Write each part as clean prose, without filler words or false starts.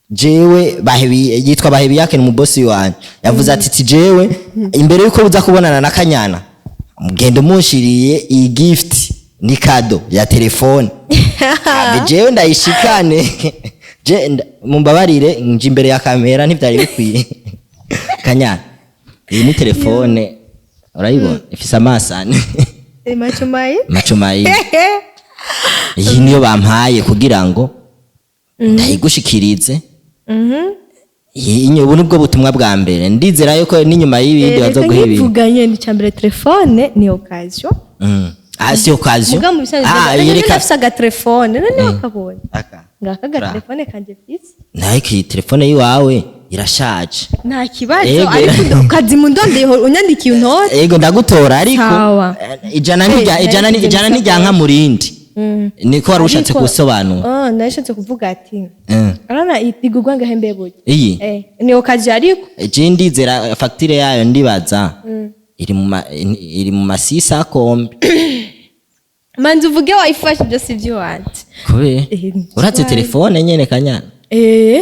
jewe yitwa Bahebiyake ni umubosi wanje yavuze ati jewe imbere yuko uza kubonana na Kanyana mugende munshiriye iyi gift ni kado ya telefone jewe ndayishikane mumbabarire nje imbere ya kamera ntivyari bikwiye Kanyana iyi ni telefone urayibona ifise amasane machumayi iyi niyo bampaye kugira ngo ndayigushikirize iyi ubu nibwo butumwa bwa mbere ndizera yuko n'inyuma y'ibindi bazoguha ibindi vuganye ni cyambere telefone ni occasion si occasion yereka afisa ga telefone none wakabonye ngaka ga telefone kanje fisi naiki telefone yiwawe irashaje nta kibazo ariko kazi mundonde unyandikiye untore yego ndagutora ariko ijana nijyanka murindi niko warushatse gusobanura nashatse kuvuga ati arana igugwa ngahembe buye iyi ni okaje ariko je ndizera facture yayo ndibaza iri mu masisa kombi manzi uvuge wayifashe byo sivyo wanje kube uratse telefone nyene Kanyana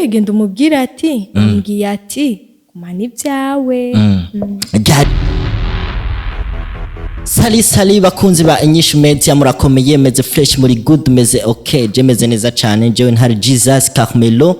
genda umubwira ati ngiye ati kumana ibyawe Sali bakunzi ba Inyishu Media murakomeye meze fresh muri good meze okay je meze neza cyane jewe ntari Jesus Carmelo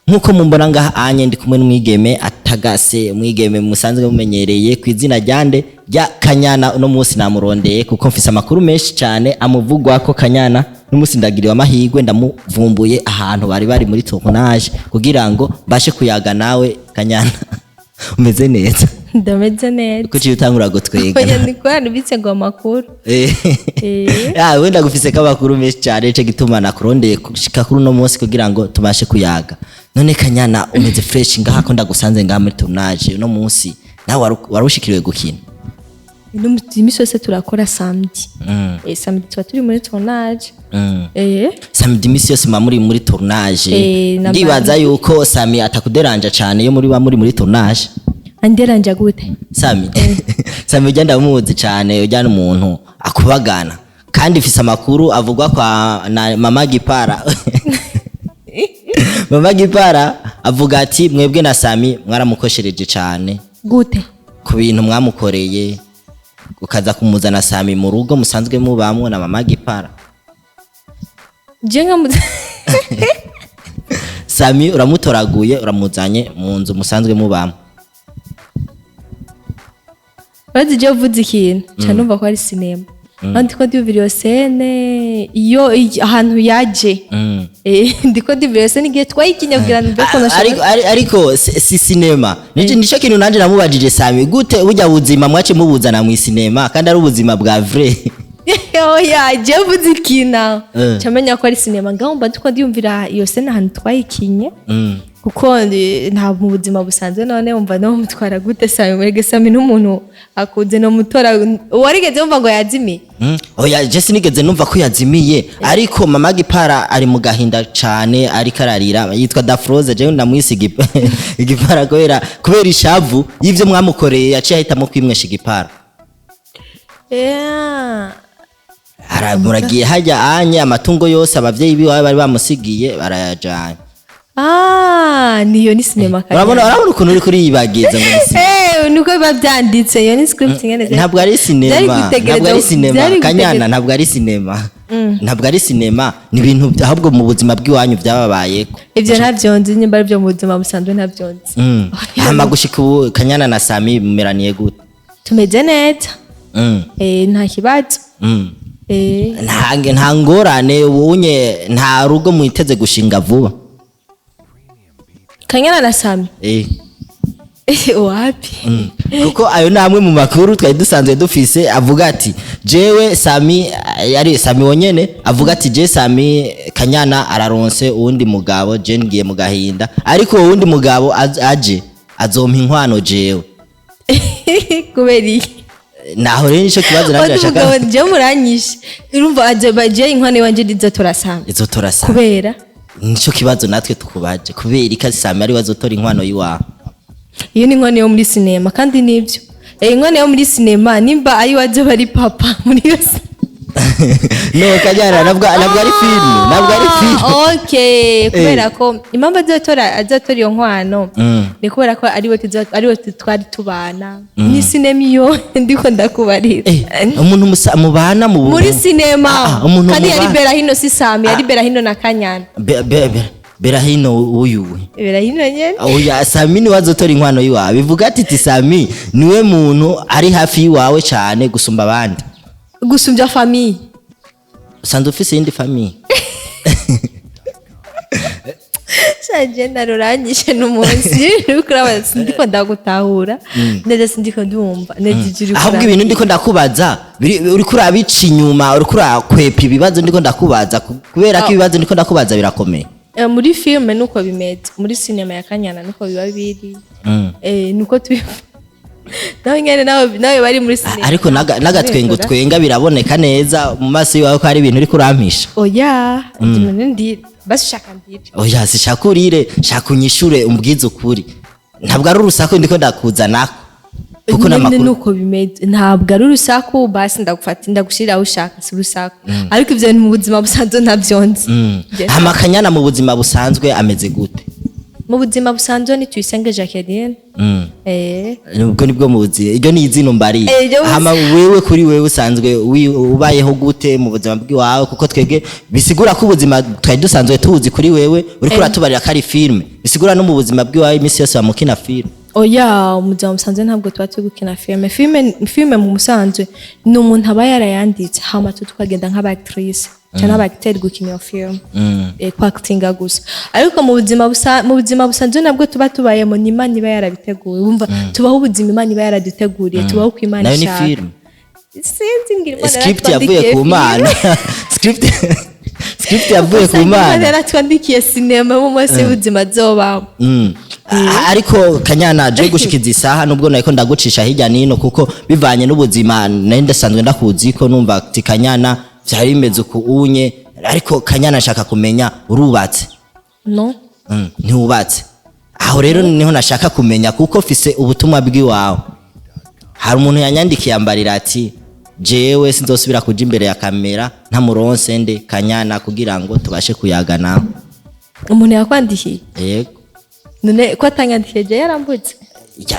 nkuko mumbona ngaha anye ndi kumwe n'umwigeme atagase umwigeme musanzwe mumenyereye ku izina ryande rya Kanyana uno munsi namurondeye kuko mfise amakuru menshi cyane amuvugwa ko Kanyana n'umunsi ndagiriwe amahirwe ndamuvumbuye ahantu bari muri tournage kugira ngo bashe kuyaga nawe Kanyana umeze neza ndameze neza kuki utangura gutwega oya ndikwana bitse ngo amakuru wenda gufise kabakuru menshi cyane cyo gituma nakurondeye kushika kuri no munsi kugira ngo tubashe kuyaga none Kanyana umeze fresh ngaha ko ndagusanze ngaha muri tournage uno munsi nawe warushikiriwe gukina no mutimiso turakora samedi samedi tuba turi muri tournage samedi misi yose muri tournage ndibaza yuko Sammy atakuderanja cyane yo muri tournage anderanja gute Sammy ugenda muzi cyane ujyana umuntu akubagana kandi ifise amakuru avugwa kwa na mama Gipara mama Gipara avuga ati mwebwe na Sammy mwaramukoshereje cyane gute ku bintu mwamukoreye ukaza kumuzana Sammy mu rugo musanzwe mubamwe na mama Gipara jenga Sammy uramutoraguye uramuzanye mu nzu musanzwe mubamwe bazi je uvuze ikintu cyane umva ko ari cinema ndiko ndi video scene iyo ahantu yaje ndiko ndi video scene igihe twayikinya kugira ngo ariko si cinema nico kintu nanje namubajije Sammy gute burya buzima mwace mubuzana mu cinema kandi ari ubuzima bwa vrai oya je uvuze ikintu cyamenya ko ari cinema ngamba ndiko ndiyumvira iyo scene ahantu twayikinye kuko nta mu buzima busanzwe none umva no mutwara gute Sammy mwege Sammy n'umuntu akuze no mutora warigeze umva ngo yazimiye oya je sinigeze numva ko yazimiye ariko mama Gipara ari mu gahinda cyane ari kararira yitwa Dafroze je ndamwisiga Gipara kubera ishavu y'ivyo mwamukoreye yaciye ahitamo kwimwesha Gipara aramuragiye hajya anye amatungo yose abavyeyi biwe bari bamusigiye barayajanye niyo ni cinema kandi urabona ukuntu uri kuri yibagiza ngo nuko biba byanditse iyo ni script ngene ntabwo ari cinema Kanyana ntabwo ari cinema ni ibintu ahubwo mu buzima bw'iwanyu byababayeko ivyo ntavyonzi nyimba ari byo mu buzima busanzwe ntavyonzi hama gushika ubu Kanyana na Sammy mumeraniye gute tumeze neza nta kibazo nta ngorane ubunye nta rugo mwiteze gushinga vuba Kanyana na Sammy wapi kuko ayo namwe mu makuru twari dusanzwe dufise avuga ati jewe Sammy yari Sammy wonyene avuga ati je Sammy Kanyana araronse uwundi mugabo je ngiye mu gahinda ariko uwundi mugabo aje azompa inkwano jewe kuberi naho rero nico kibazo naje ashaka je muranyishe urumva aje baje inkwano wanje ndizotora Sammy kubera nico kibazo natwe tukubaje kubera ikazi Sammy ari wazotora inkwano yiwa iyo ni inkwano yo muri cinema kandi nibyo inkwano yo muri cinema nimba ayi waje bari papa muri yose no kanyana nabwo ari film okay kubera ko impamvu azotora iyo nkwano ni kubera ko ariwe twari tubana ni sinema iyo ndiko ndakubarira umuntu mubana muri sinema kandi yari Berahino si Sammy yari Berahino na Kanyana Berahino uyu Berahino nyene oya Sammy ni wazotora inkwano yiwawe bivuga ati Sammy niwe muntu ari hafi yiwawe cyane gusumba abandi gusumbya famille usanzwe ufise indi famille shaje naruranyishe n'umunsi ukurabaza ndiko ndagutahura ndetse sindiko ndumva nejijiri ahubwo ibintu ndiko ndakubaza uri kurabica inyuma uri kurakwepa ibibazo ndiko ndakubaza kubera ko ibibazo ndiko ndakubaza birakomeye muri filme nuko bimeze muri sinema ya Kanyana nuko biba biri nuko nawe bari muri sinema ariko nagatwengo twenga biraboneka neza mu maso yawe ko hari ibintu uri kurampisha oya ndi basi shaka ndire oya sishaka urire shaka unyishure umbwize ukuri ntabwo ari urusaku ndiko ndakuzanako kuko namakuru nuko bimeze ntabwo ari urusaku basi ndagufata ndagushira ushaka si urusaku ariko ivyo mu buzima busanzwe ntavyonzi Kanyana mu buzima busanzwe ameze gute mu buzima busanzwe ni Tuyisenge Jacqueline nubwo nibwo mu buzima iryo ni izino mbari hama wewe kuri wewe usanzwe ubayeho gute mu buzima bw'iwawe kuko twege bisigura ko ubuzima twari dusanzwe tuzi kuri wewe uri kuratubarira kari filme bisigura no mu buzima bw'iwawe imisi yose bamukina filme oya umuzima musanzwe ntabwo tuba turi gukina filme mu musanzwe ni umuntu aba yarayanditse hama tukagenda nk'abactrice cyane abacteur gukina iyo film actinga gusa ariko mu buzima busanzwe nabwo tuba tubayemo ni Imana iba yarabiteguye wumva tubaho ubuzima Imana iba yaraduteguriye tubaho ku Imana ishaka nayo ni film sinzi ngira Imana script yavuye ku Mana script yavuye ku Mana yaratwandikiye sinema mu mwese ubuzima zobaho ariko Kanyana je gushikiza isaha nubwo nako ndagucisha hirya nino kuko bivanye n'ubuzima nari ndasanzwe ndakuzi ko numva ati Kanyana byari bimeze uko unye ariko Kanyana nshaka kumenya urubatse no ntiwubatse aho rero niho nashaka kumenya kuko fise ubutumwa bw'iwawe hari umuntu yanyandikiye ambarira ati jewe sinzosubira kuja imbere ya kamera nta muronse nde Kanyana kugira ngo tubashe kuyagana umuntu yakwandikiye yego none ko atanyandikiye je yarambutse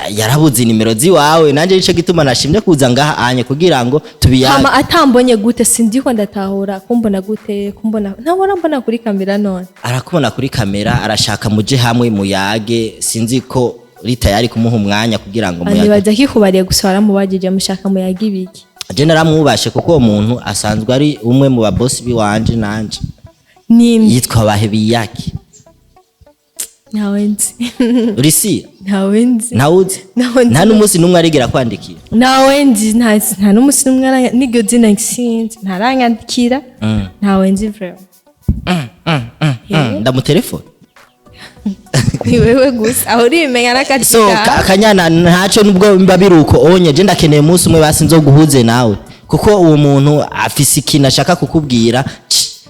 yarabuze nimero ziwawe nanje nico gituma nashimye kuza ngaha anye kugira ngo tubiyaga hama atambonye gute sindiko ndatahura kumbona gute kumbona ntabona mbona kuri kamera none arakubona kuri kamera arashaka muje hamwe muyage sinzi ko rita yari kumuha umwanya kugira ngo muyage nibaza kikubariye gusara mubagije mushaka muyage ibiki je naramubashe kuko uwo muntu asanzwe ari umwe mu babosi biwanje nanje yitwa Bahebiyake nawenzi urisi nawenzi nta n'umunsi numwe arigira kwandikira nawenzi nta n'umunsi numwe nigyo zina ngisinzi ntaranyandikira nawenzi vreo ndamutelefone ni wewe gusa aho urimenya n'akatika so Kanyana ntaco nubwo mba biruko onye je ndakeneye umunsi umwe basi nzoguhuze nawe kuko uwo muntu afise ikintu ashaka kukubwira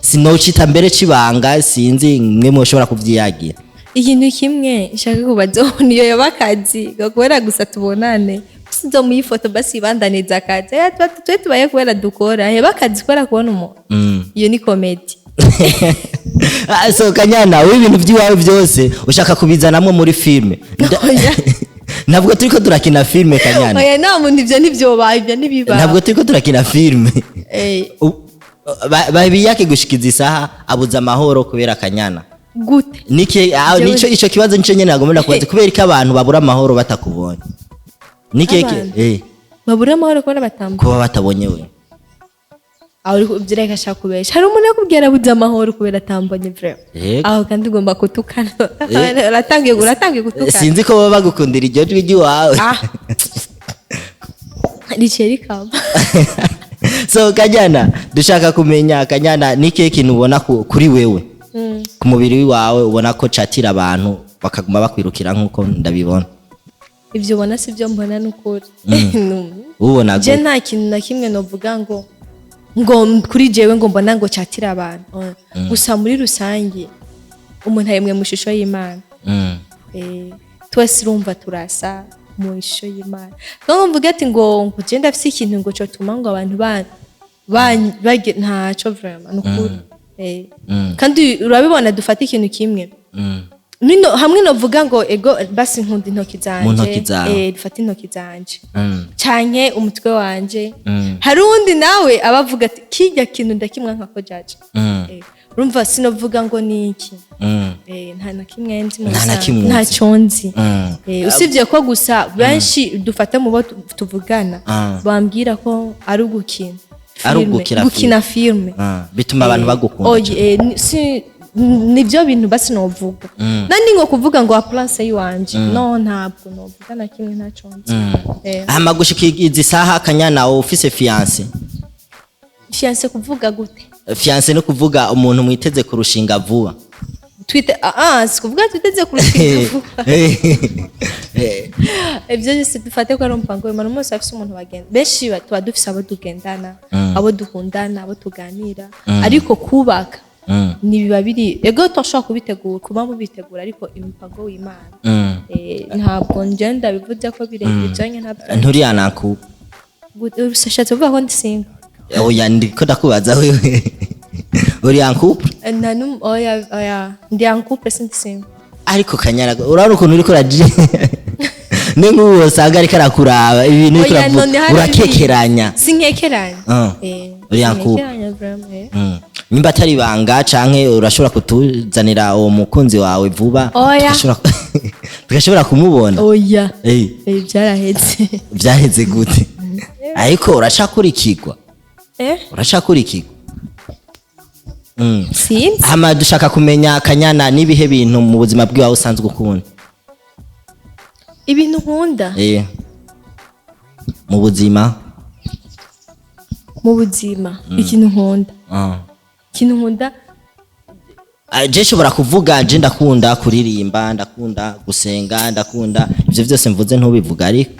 sinocita mbere cibanga sinzi mwe mushobora kuvyiyagira ikintu kimwe nshaka kubaza niyo yabakazi gakora gusa tubonane sinzo mu ifoto basi bandaniza akazi twe tubaye kubera dukora yabakazi kubera kubona umuntu iyo ni comedy so Kanyana we ibintu by'iwawe byose ushaka kubizanamo muri filme ntabwo turiko turakina filme Kanyana oya nta muntu ivyo nivyo baye ibyo nibiba ntabwo turiko turakina filme Bahebiyake gushikiza isaha abuza amahoro kubera Kanyana gute nico ico kibazo nico nyene nagomba kubaza kubera ko abantu babura amahoro batakubonye nikeke babura amahoro kubera batambuka kuba batabonye we aho uri kubyireka shaka kubesha hari umuntu yakubwira abuze amahoro kubera atambonye vreo aho kandi ugomba kutukana uratangiye gutukana sinzi ko baba bagukundira iryo jwi ry'iwawe riceri kama so Kanyana dushaka kumenya Kanyana nikeke kintu ubona kuri wewe ku mubiri wawe ubona ko catira abantu bakaguma bakwirukira nkuko ndabibona ivyo ubona sivyo mbona n'ukuri ubona je nta kintu na kimwe novuga ngo kuri jewe ngo mbona ngo catira abantu gusa muri rusangi umuntu ayemwe mu shusho y'Imana twese urumva turasa mu shusho y'Imana ngo mvuga ati ngo je ndafise ikintu ngo cyo tuma ngo abantu bage ntaco vraiment nukuri kandi urabibona dufata ikintu kimwe nino hamwe novuga ngo ego basi nkunda intoki zanje dufata intoki zanje canke umutwe wanje hari undi nawe abavuga ati kijya kintu ndakimwa nkako jaje urumva sinovuga ngo niki nta na kimwe nzi nta cyonzi usibye ko gusa benshi dufata mu bo tuvugana bambwira ko ari gukina filme bituma abantu bagukunda nibyo bintu basi novuga nandi ngo kuvuga ngo aplanse yiwanje no ntabwo novuga na kimwe nta cyonzi amagushikiza isaha Kanyana office fiance kuvuga gute fiance no kuvuga umuntu mwiteze kurushinga vuba twite sikuvuga twiteze kurushinga vuba ibyo byose dufate ko ari umpango w'Imana umunsi afise umuntu bagenda benshi tuba dufise abo tugendana abo dukundana abo tuganira ariko kubaka ni biba biri ego toshaka kubitegura kuba mubitegura ariko imipango w'Imana ntabwo ngenda bivuze ko birengeje ntabwo nturi anaku ushatse kuvuga ko ndisinga oya ndiko ndakubaza wewe uri en couple oya ndi en couple sindisinga ariko Kanyana urabona ukuntu uriko raje ne nguwo usanga ariko arakuraba ibintu uriko urakekeranya sinkekeranya uri en couple nimba atari banga canke urashobora kutuzanira uwo mukunzi wawe vuba tugashobora kumubona oya byaraheze gute ariko uracakurikirwa uracakurikirwa sinzi hama dushaka kumenya Kanyana nibihe bintu mu buzima bwawe usanzwe ukunda ibintu nkunda mu buzima ikintu nkunda je nshobora kuvuga je ndakunda kuririmba ndakunda gusenga ndakunda ivyo byose mvuze ntubivuga ariko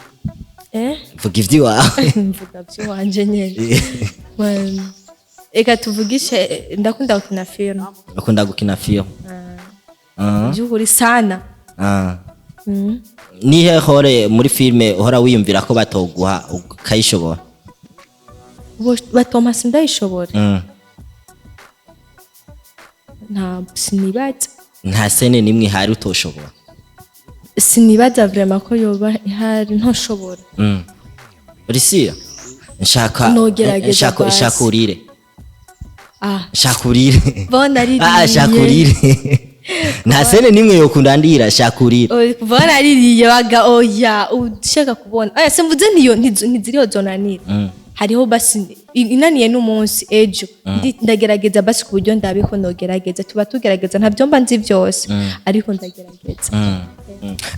vuga ivy'iwawe mvuga by'iwanje nyene eka tuvugishe ndakunda gukina film by'ukuri sana nihe hore muri filme uhora wiyumvira ko batoguha ukayishobora batoma sindayishobora sinibaza nta sene nimwe hari utoshobora sinibaza vraiment ko yoba ihari ntoshobora Risia nshaka urire shakurire bona ari shakurire nta sene nimwe yo kundandira shakurire bona ari baga oya ushaka kubona aya semvuze niyo ntiziriho zonanira hariho basi inaniye n'umunsi ejo ndagerageza basi kuburyo ndabiko nogerageza tuba tugerageza ntabyo mba nzi byose ariko ndagerageza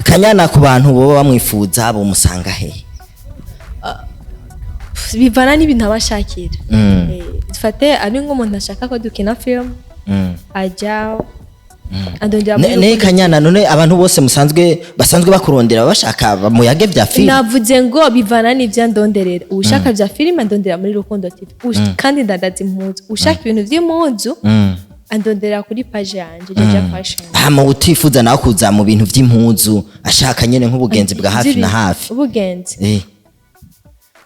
Kanyana ku bantu bo bamwifuza bo musanga he bivana n'ibintu abashakira dufate ari nk'umuntu ashaka ko dukina film ajya ne Kanyana none abantu bose basanzwe bakurondera bashaka muyage bya film navuze ngo bivana n'ivya ndonderera ushaka bya film ndondera muri Rukundo TV kandi ndandaza impuzu ushaka ibintu vy'impuzu andondera kuri page yanje Jaja Fashion hama utifuza nawe kuza mu bintu vy'impuzu ashaka nyene nk'ubugenzi bwa hafi na hafi ubugenzi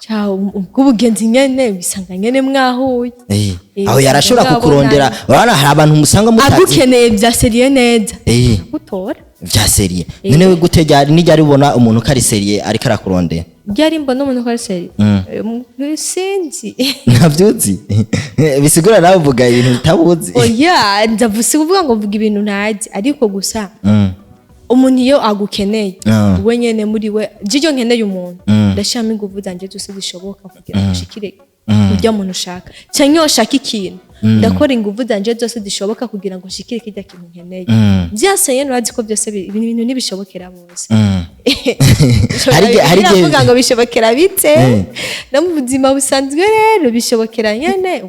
Ciao ubugenzi nyene bisanga nyene mwahuye aho yarashobora kukurondera urana hari abantu musanga mutazi agukeneye bya serie neza gutora bya serie none we gutejya nijya ubona umuntu kari serie ariko arakurondera byari mbona umuntu kari serie sinzi navyuzi bisigura nawe uvuga ibintu utabuzi oya ndavuze kuvuga ngo mvuga ibintu ntazi ariko gusa umuntu iyo agukeneye we nyene muri we jijo nkeneye umuntu ndashaka ingufu zanje zose zishoboka kugira ngo ushikire urya muntu ushaka cyane ushaka ikintu ndakora ingufu zanje zose zishoboka kugira ngo ushikire kijya kintu nkeneye byase yene urazi ko byose ibintu nibishobokera bose hari kuvuga ngo bishobokera bite no mu buzima busanzwe rero bishobokera nyene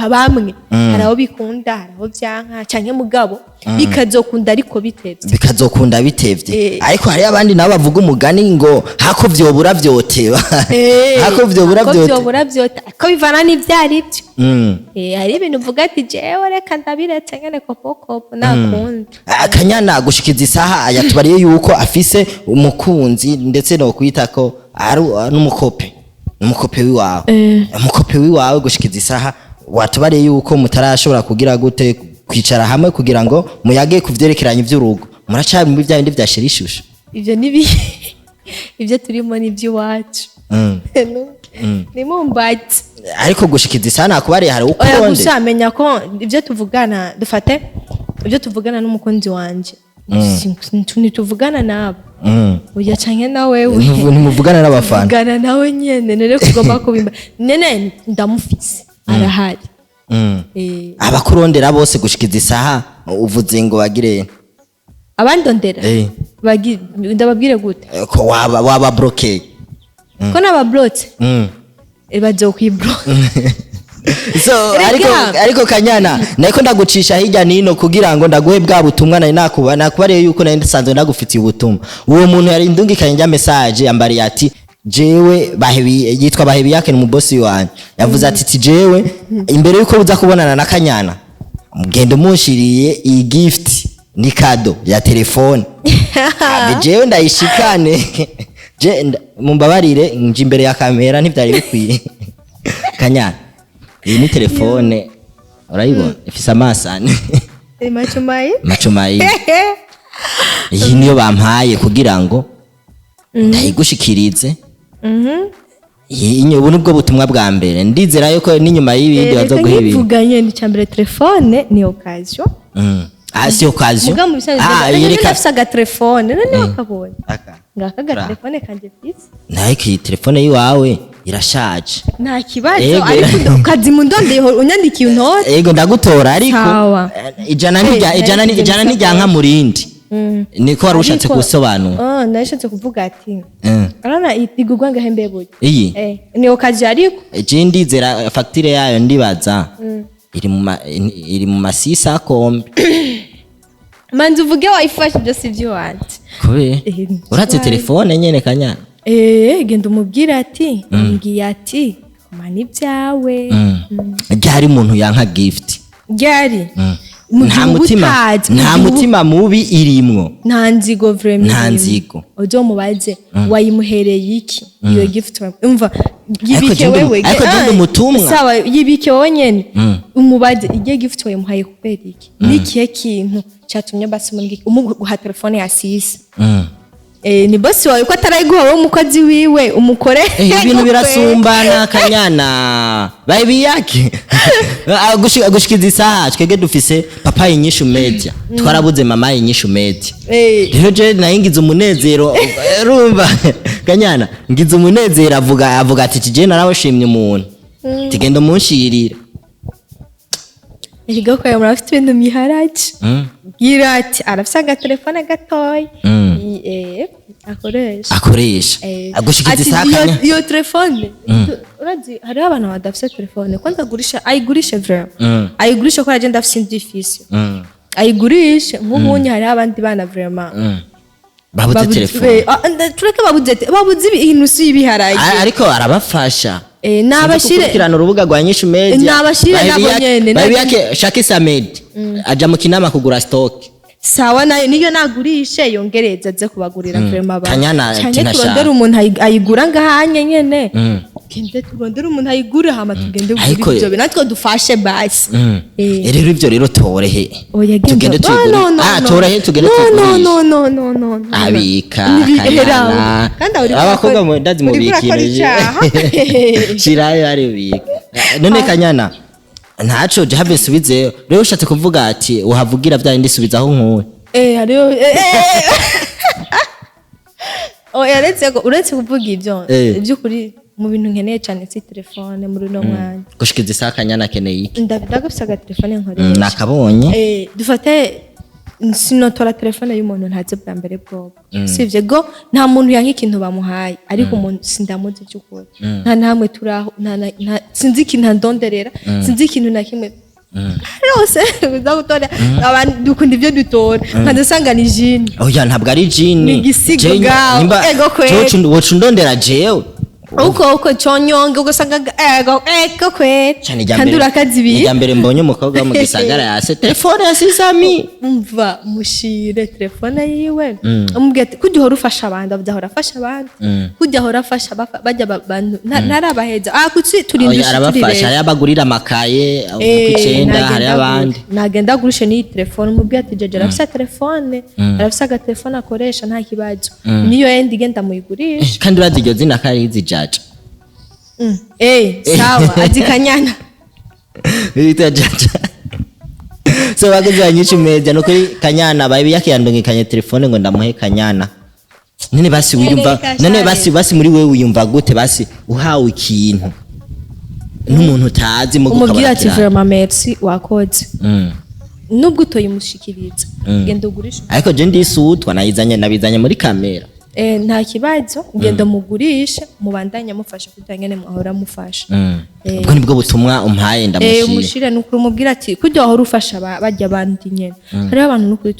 bamwe hari aho bikunda hari aho byanka cyane mugabo bikazokunda ariko bitevye ariko hari abandi nabo bavuga umugani ngo hako vyobura vyoteba hako vyobura vyote ko bivana n'ivyari byo hari ibintu uvuga ati jewe reka ndabiretse nyene kopokopo nakunda Kanyana gushikiza isaha yatubariye yuko afise umukunzi ndetse no kwita ko ari n'umukope umukope wiwawe umukope wiwawe gushikiza isaha watubariye yuko mutarashobora kugira gute kwicara hamwe kugira ngo muyage kuvyerekeranye ivy'urugo muracari mu bya bindi vyashira ishusho ivyo nibi ivyo turimo ni by'iwacu ni mumbati ariko gushikiza isaha nakubariye hari uko oya gusamenya ko ivyo tuvugana dufate ivyo tuvugana n'umukunzi wanje ntituvugana nabo uya canke nawe ntimuvugana n'abafana vugana nawe nyene nene kugomba kubimba nene ndamufise arahari abakurondera bose gushikiza isaha uvuze ngo bagire abandondera ndababwire gute ko waba bloqué ko nabablote bazo kwibloke so ariko Kanyana nako ndagucisha hirya nino kugira ngo ndaguhe bwa butumwa nari nakubariye yuko nari ndasanzwe ndagufitiye ubutumwa uwo muntu yari ndungikanye njya message ambari ati jewe yitwa Bahebiyake mu boss wanje yavuze ati jewe imbere yuko uza kubonana na Kanyana mugende munshiriye iyi gift ni kado ya telefone jewe ndayishikane mumbabarire nje imbere ya kamera ntivyari bikwiye Kanyana iyi ni telefone urayibona ifise amasane macumayi iyi niyo bampaye kugira ngo ndayigushikirize ubu nibwo butumwa bwa mbere ndizera yuko n'inyuma y'ibindi bazoguha ibindi mvuganye ni cyambere telefone ni occasion si occasion yereka afisa ga telefone none wakabonye ngaka ga telefone kanje fise naye ki telefone yiwawe irashaje nta kibazo ariko ukazimu ndondeye unyandikiye untote yego ndagutora ariko ijana nijyanka murindi niko wari ushatse gusobanura ndashatse kuvuga ati arana igugwa ngahembe buye iyi ni occasion ariko je ndizera facture yayo ndibaza iri mu masisa kombe manzi uvuge wayifashe byose by'uwanjye kube uratse telefone nyene Kanyana genda umubwira ati ngiye ati mani byawe ryari umuntu yanka gift ryari nta mutima mubi irimwo nta nzigo vraiment nta nzigo ojo mubaze wayimuhereye iki iyo gift umva yibike wewe ariko genda umutumwa sawa yibike wowe nyene umubaze igiye gift wayimuhaye kubera iki nikihe kintu cyatumye basumwe umuha telefone ya sisi ni boss wawe ko atarayiguha wowe umukozi wiwe umukore ibintu birasumbana Kanyana Bahebiyake agushikiza isaha twege dufise papa INYISHU media twarabuze mama INYISHU media rero je nayingize umunezero urumva Kanyana ngize umunezero avuga ati je narabashimye umuntu tigenda munshirira Ikigo kwa murafite ibintu miharaje girati arafisa telefone gatoyi akoresha agushikiza isaka iyo telefone urazi hari abantu badafite telefone kwanza ayigurisha vraiment ayigurisha ko agenda afite indifisi ayigurisha nk'ubunye hari abandi bana vraiment babuze telefone tureke babuze ibintu si ibiharaje ariko arabafasha nabashire kirana urubuga rwa INYISHU media nabashire nabo nyene Bahebiyake Shaki Samed aja mu kinama kugura stock sawa nayo niyo nagurishe yongereza ze kubagurira vraiment abantu Kanyana turondera umuntu ayigura ngahanye nyene kende turondera umuntu ayigura hama tugende gura ibyo natwe dufashe basi rero ibyo rero torehe tugende tugura torehe tugende tugura no abika Kanyana abakobwa mu ndazi mu bikireje shirayo ari bika none Kanyana ntaco je habe subize rero ushatse kuvuga ati uhavugira bya ndi subizaho nkuwe hariyo uretse kuvuga ibyo by'ukuri mu bintu nkeneye cyane si telefone muri no mwanya gushikiza isaka Kanyana keneye iki ndagufisa ga telefone nkoresha nakabonye dufate sinotora telefone y'umuntu ntaze bwa mbere bwo sivye go nta muntu yanka ikintu bamuhaye ariko umuntu sindamuzi cyukuri nta namwe turaho nta sinzi ikintu ndonderera sinzi ikintu na kimwe rose uzagutora abantu dukunda ibyo dutora kandi usanga ni jini oya ntabwo ari jini ni gisigo gaho ego kwe wocu ndondera jewe uko chonyonge ugasanga ego kwera kandi urakazibiye ya mbere mbonye umukobwa mu gisagara yase telefone ya SAMMY umva mushire telefone yiwe umubwiye ati kujya hora ufasha abandi abudahora afasha abandi kujya hora afasha bajya abantu ntarabaheza kutsi turindisha arabafasha hari abagurira amakaye ukicenda hari abandi nagenda agurishe ni telefone umubwiye ati jeje arafisa telefone arafisa aga telefone akoresha nta kibazo niyo yendi genda muyigurisha kandi urazi zina karizi jaja sawa ati kanyana ita jaja so bageze banyisha media no kuri kanyana bahebiyake yandungikanye telefone ngo ndamuhe kanyana none basi wiyumva none basi muri wewe wiyumva gute basi uhawe ikintu n'umuntu utazi mu gukabara umubwira ati vraiment merci wakoze nubwo utoyimushikiriza genda ugurisha ariko je ndisutwa nabizanye muri kamera nta kibazo ngenda mugurisha mubandanya mufasha kutangene mwahora mufasha ubwo nibwo butumwa umpaye ndamushira umushira nukuri umubwira ati kujya wahora ufasha bajya abandi nyene hari abantu nukuri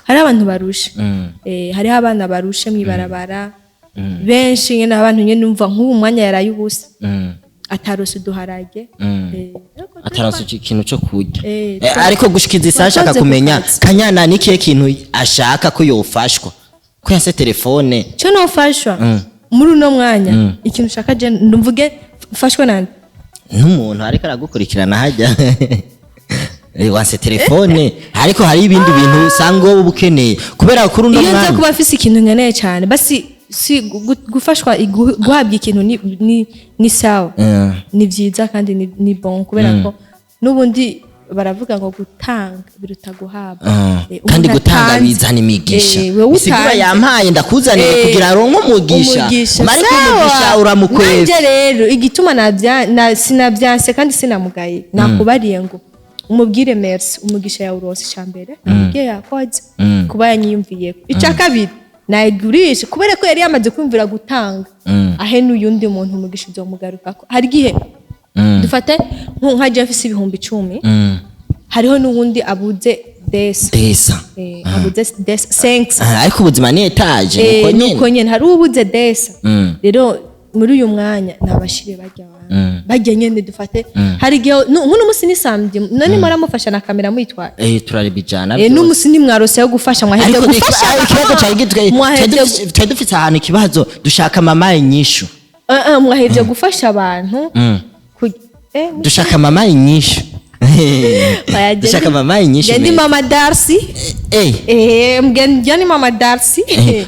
hari abantu barusha hari abana barusha mwibarabara benshi nyene abantu nyene numva nk'ubu mwanya yaraye ubusa atarose duharage atarose ikintu cyo kurya ariko gushikiza isashaka kumenya kanyana nikiye kintu ashaka ko yofashwa ko yase telefone cyo nofashwa muri uno mwanya ikintu ushaka je ndumvuge fashwa nande n'umuntu ariko aragukurikirana hajya wase telefone ariko hari ibindi bintu usanga ubu bukeneye kubera kuri uno mwanya iyo kuba afise ikintu nkeneye cyane basi si gufashwa guhabwa ikintu ni sawa ni byiza kandi ni bon kubera ko nubundi baravuga ngo gutanga biruta guhabwa kandi gutanga bizana imigisha bisigura yampaye ndakuzaniye kugira aronke umugisha mari kumugisha uramukweza rero igituma sinabyanse kandi sinamugaye nakubariye ngo umubwire merci umugisha ya urose cyambere umubwiye yakoze kuba yanyiyumviye icya kabiri nayigurisha kubera ko yari yamaze kumvira gutanga ahe n'uyundi muntu umugisha byo mugarukako hari gihe dufate nka Jeffs 10,000 hariho n'uwundi abuze desa abuze desa 5 ariko ubuzima ni etage nuko nyene hari ubuze desa rero muri uyu mwanya nabashire bajya nyene dufate hari gihe nk'uno musi ni samedi none maramufasha na kamera mwitwaye turaribijana n'umusi ni mwarose yo gufasha mwaheze gufasha ikibazo cyari dufite ahantu ikibazo dushaka mama INYISHU mwaheze gufasha abantu dushaka mama INYISHU dushaka mama INYISHU ndi mama Darcy mgeni mama Darcy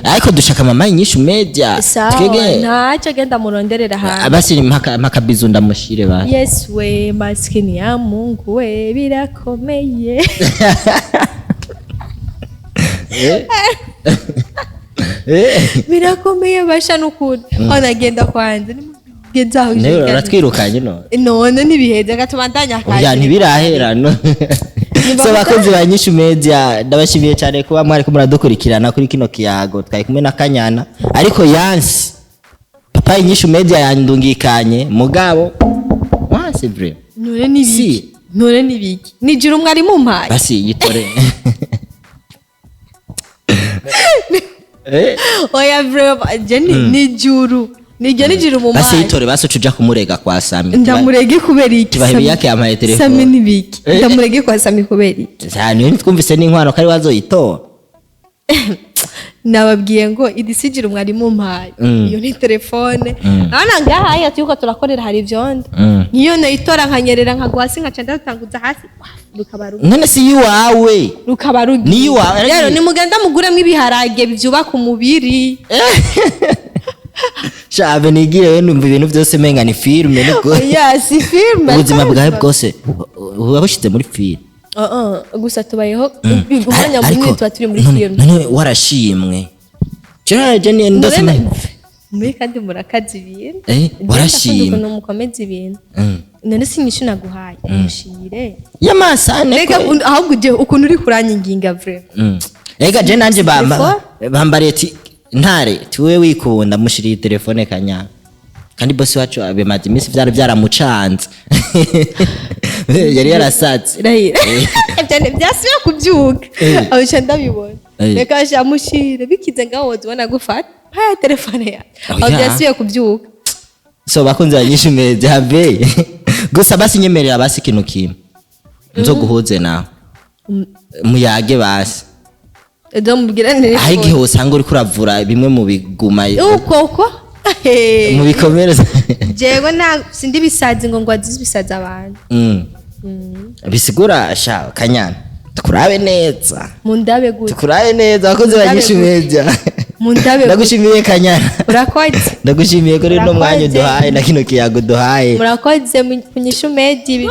ariko dushaka mama INYISHU media twege ntacyo genda muronderera hantu abasiri mpaka bizu ndamushire ba yes we maskini ya Mungu we birakomeye birakomeye basha nukuri onagenda kwanze gezaho nero aratwirukanye none nibiheze gatubandanya akaje ya ntibirahera no so bakozi ba INYISHU media ndabashimiye cyane kuba mwari kumuradukurikirana kuri kino kiyago twari kumwe na Kanyana ariko yansi papa INYISHU media yandungikanye mugabo wase bre none nibiki nijira umwari mumpaye basi yitore oya bre jeni nijuru nijira umumaye basi yitore basi tuja kumurega kwa SAMMY ndamurege kubera iki bahebiyake amaye telefone SAMMY nibiki ndamurege kwa SAMMY kubera iki cyane twumvise n'inkwano kari wazoyitora nababwiye ngo idisigira umwarimu mpaye iyo ni telefone nana ngahaye atuko turakorera hari ivyondo niyo nayitora nkanyerera nkagwasi nkacanda utanguza hasi rukabaruga none si yiwawe rukabaruga ni yiwawe rero ni mugenda muguremo ibiharage byubaka umubiri shabe nigire we numva ibintu byose menga ni filme niko si filme ubuzima bwawe bwose wabushize muri filme gusa tubayeho umwanya munini tuba turi muri filme none warashimwe cyane ni ndasema muri kandi murakazi ibintu warashimwe no mukomeza ibintu none sinyishu naguhaye mushire yamasane reka ahubwo je ukuntu uri kuranyiginga vre reka je nanje bambariye ati ntare tuwe wikunda mushiriye telefone Kanyana kandi boss wacu abemaze imisi byaramucanze yari yarasatse cyane byasubiye kubyuka aho ndabibona reka shamushire bikize ngaho wazibona gufata mpaye telefone yawe Oya. aho byasubiye kubyuka so bakunze banyishu meze have gusa basi nyemerera basi kintu kimwe nzo guhuze nawe muyage basi edo mubwirane aho igihe usanga uri kuravura bimwe mu biguma uko mu bikomereza jewe nta sindi bisazi ngo azize bisaza abantu bisigura sha Kanyana tukurabe neza mundabe gute tukurabe neza bakunze banyishu meze mundabe ndagushimiye Kanyana urakoze ndagushimiye ko rero no mwanya duhaye na kino kiyago duhaye murakoze munyishu medi